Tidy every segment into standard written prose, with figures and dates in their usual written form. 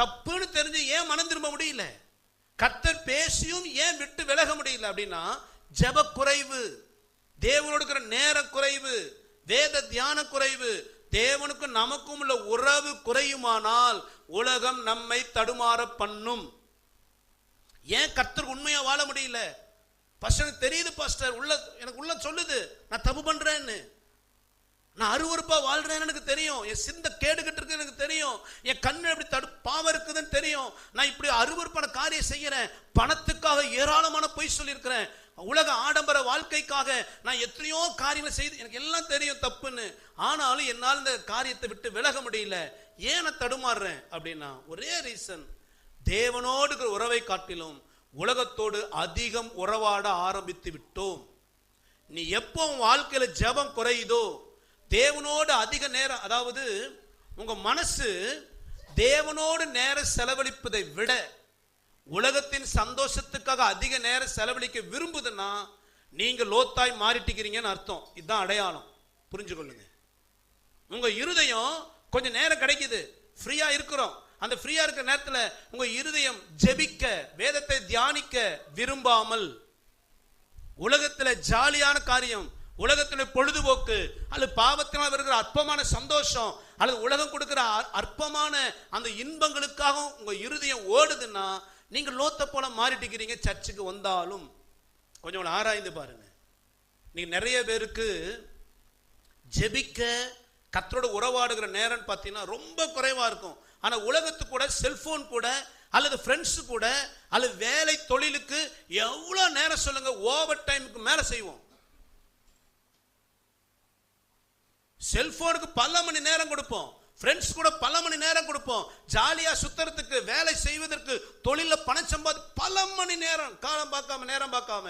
தப்புன்னு தெரிஞ்சு ஏன் மனம் திரும்ப முடியல? கர்த்தர் பேசியும் ஏன் விட்டு விலக முடியல அப்படின்னா, ஜெப குறைவு, தேவனோடு இருக்கிற நேர குறைவு, வேத தியான குறைவு. தேவனுக்கும் நமக்கும் உள்ள உறவு குறையுமானால் உலகம் நம்மை தடுமாற பண்ணும். ஏன் கர்த்தர் உண்மையா வாழ முடியல? பாஸ்டர் தெரியுது பாஸ்டர், எனக்கு உள்ள சொல்லுது நான் தப்பு பண்றேன்னு, நான் அருவருப்பா வாழ்றேன்னு எனக்கு தெரியும், என் சிந்த கேடுகிட்டு இருக்கு எனக்கு தெரியும், என் கண்ணு எப்படி பாவம் இருக்குதுன்னு தெரியும், நான் இப்படி அருவருப்பான காரியம் செய்யறேன், பணத்துக்காக ஏராளமான பொய் சொல்லியிருக்கிறேன், உலக ஆடம்பர வாழ்க்கைக்காக நான் எத்தனையோ காரியங்களை செய்து எனக்கு எல்லாம் தெரியும் தப்புன்னு. ஆனாலும் என்னால் இந்த காரியத்தை விட்டு விலக முடியல. ஏன் நான் தடுமாறுறேன் அப்படின்னா, ஒரே ரீசன், தேவனோடு உறவை காட்டிலும் உலகத்தோடு அதிகம் உறவாட ஆரம்பித்து விட்டோம். நீ எப்போ வாழ்க்கையில ஜெபம் குறையுதோ, தேவனோடு அதிக நேரம், அதாவது உங்க மனசு தேவனோடு நேரம் செலவழிப்பதை விட உலகத்தின் சந்தோஷத்துக்காக அதிக நேரம் செலவழிக்க விரும்புதுன்னா நீங்க லோத்தாய் மாறிட்டிக்கிறீங்கன்னு அர்த்தம். இதுதான் அடையாளம், புரிஞ்சுக்கொள்ளுங்க. உங்க இருதயம் கொஞ்சம் நேரம் கிடைக்குது, ஃப்ரீயா இருக்கிறோம், அந்த ஃப்ரீயா இருக்கிற நேரத்தில் உங்க இருதயம் ஜெபிக்க, வேதத்தை தியானிக்க விரும்பாமல் உலகத்தில் ஜாலியான காரியம், உலகத்தில் பொழுதுபோக்கு அல்லது பாவத்தினால் வருகிற அற்பமான சந்தோஷம் அல்லது உலகம் கொடுக்கிற அற்பமான அந்த இன்பங்களுக்காக உங்க இருதயம் ஓடுதுன்னா நீங்க லோத்த போல மாறிட்டுக்கிறீங்க. சர்ச்சுக்கு வந்தாலும் கொஞ்சம் ஆராய்ந்து பாருங்க. நீங்க நிறைய பேருக்கு ஜெபிக்க, கர்த்தரோட உறவாடுகிற நேரம் பார்த்தீங்கன்னா ரொம்ப குறைவா இருக்கும். ஆனா உலகத்துக்கு கூட, செல்போன் கூட அல்லது ஃப்ரெண்ட்ஸ் கூட அல்லது வேலை தொழிலுக்கு எவ்வளவு நேரம் சொல்லுங்க, ஓவர் டைமுக்கு மேல செய்வோம். செல்போனுக்கு பல மணி நேரம் கொடுப்போம், ஃப்ரெண்ட்ஸ் கூட பல மணி நேரம் கொடுப்போம், ஜாலியா சுத்துறதுக்கு, வேலை செய்வதற்கு, தொழில பணம் சம்பாதி பல மணி நேரம், காலம் பார்க்காம நேரம் பார்க்காம.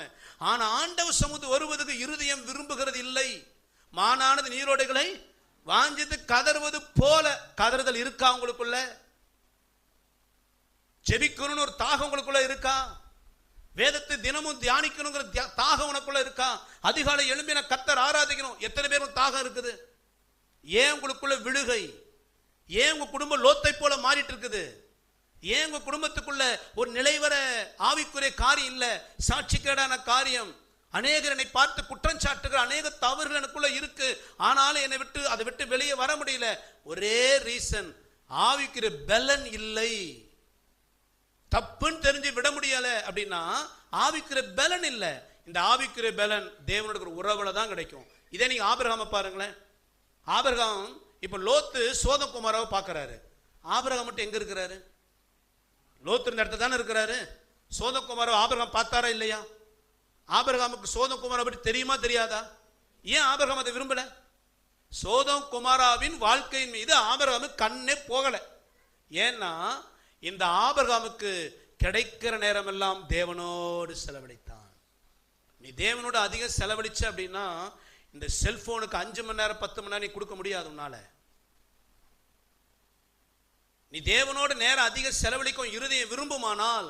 ஆனா ஆண்டவர் சமூகத்துக்கு வருவதற்கு இருதயம் விரும்புகிறது இல்லை. மானானது நீரோடைகளை வாஞ்சித்து கதறுவது போல கதறுதல் இருக்கா உங்களுக்குள்ள? ஜெபிக்கணும்னு ஒரு தாகம் உங்களுக்குள்ள இருக்கா? வேதத்தை தினமும் தியானிக்கணுங்கிற தாகம் உனக்குள்ள இருக்கா? அதிகாலை எழும்பி நான் கர்த்தர் ஆராதிக்கணும், எத்தனை பேருக்கு தாகம் இருக்குது? ஏன் உங்களுக்குள்ள விழுகை? ஏன் உங்க குடும்பம் லோத்தை போல மாறிட்டு இருக்குது? ஏன் உங்க குடும்பத்துக்குள்ள ஒரு நிலைவர ஆவிக்குரிய காரியம் இல்ல, சாட்சிக்கேடான காரியம், அநேகர் என்னை பார்த்து குற்றம் சாட்டுகிற அநேக தவறுகள் எனக்குள்ள இருக்கு, ஆனாலும் என்னை விட்டு அதை விட்டு வெளியே வர முடியல. ஒரே ரீசன், ஆவிக்குரிய பலன் இல்லை. தப்புன்னு தெரிஞ்சு விட முடியல அப்படின்னா ஆவிக்குரிய பலன் இல்லை. இந்த ஆவிக்குரிய பலன் தேவனோட உறவுல தான் கிடைக்கும். இதே நீங்க ஆபிரகாமை பாருங்களேன். ஆபிரகாம் இப்ப லோத்து சோதம் குமாராவை பார்க்கிறாரு. ஆபிரகாம் மட்டும் எங்க இருக்கிறாரு? லோத்து இடத்துல தானே இருக்கிறாரு. சோதம் குமாராவை ஆபிரகாம் பார்த்தாரா இல்லையா? ஆபிரகாமுக்கு சோதம் குமாரா பற்றி தெரியுமா தெரியாதா? ஏன் ஆபிரகாம் அதை விரும்பல? சோதம் குமாராவின் வாழ்க்கையின் மீது ஆபிரகாமுக்கு கண்ணே போகல. ஏன்னா இந்த ஆபிரகாமுக்கு கிடைக்கிற நேரம் எல்லாம் தேவனோடு செலவழித்தான். நீ தேவனோடு அதிகம் செலவழிச்ச அப்படின்னா இந்த செல்போனுக்கு 5 மணி நேரம் 10 மணி நேரம் நீ கொடுக்க முடியாது உன்னால. நீ தேவனோடு நேரம் அதிக செலவழிக்கும் இருதயம் விரும்புமானால்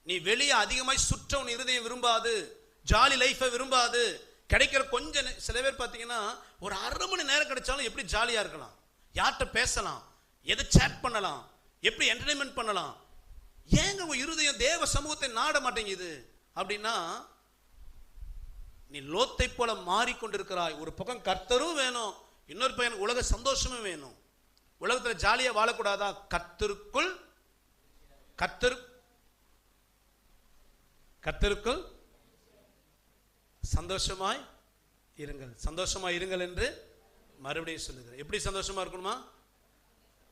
நீ வெளியே அதிகமாய் சுற்ற உன் இருதயம் விரும்பாது, ஜாலி லைஃபை விரும்பாது. கிடைக்கிற கொஞ்சம், சில பேர் பார்த்தீங்கன்னா ஒரு 1/2 மணி நேரம் கிடைச்சாலும் எப்படி ஜாலியா இருக்கலாம், யார்கிட்ட பேசலாம், எதை சேட் பண்ணலாம், எப்படி என்டர்டைன்மெண்ட் பண்ணலாம். ஏங்க உங்க இருதயம் தேவ சமூகத்தை நாட மாட்டேங்குது அப்படின்னா நீ லோத்தை போல மாறிக்கொண்டிருக்கிறாய். ஒரு பக்கம் கர்த்தரும் வேணும், இன்னொரு பக்கம் உலக சந்தோஷமும் வேணும். உலகத்துல ஜாலியா வாழக்கூடாதா? கர்த்தருக்குள் சந்தோஷமாய் இருங்கள், சந்தோஷமாய் இருங்கள் என்று மறுபடியும் சொல்லுகிறேன். எப்படி சந்தோஷமா இருக்கணுமா?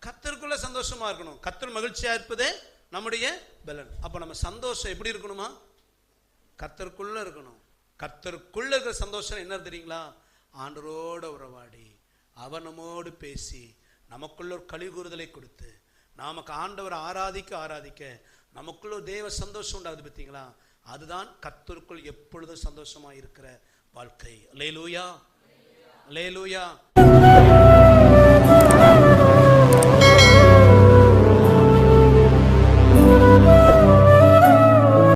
கர்த்தருக்குள்ள சந்தோஷமா இருக்கணும். கர்த்தர் மகிழ்ச்சியா இருப்பதே நம்முடைய பலன். அப்ப நம்ம சந்தோஷம் எப்படி இருக்கணுமா? கர்த்தருக்குள்ள இருக்கணும். கர்த்தருக்குள்ள இருக்கிற சந்தோஷம் என்ன தெரியுங்களா? ஆண்டவரோட உறவாடி அவர் நம்மோடு பேசி நமக்குள்ள ஒரு கலிகூறுதலை கொடுத்து நமக்கு ஆண்டவரை ஆராதிக்க நமக்குள்ள தேவ சந்தோஷம் உண்டாகுது. பார்த்தீங்களா? அதுதான் கர்த்தருக்குள் எப்பொழுதும் சந்தோஷமா இருக்கிற வாழ்க்கை. அல்லேலூயா, அல்லேலூயா.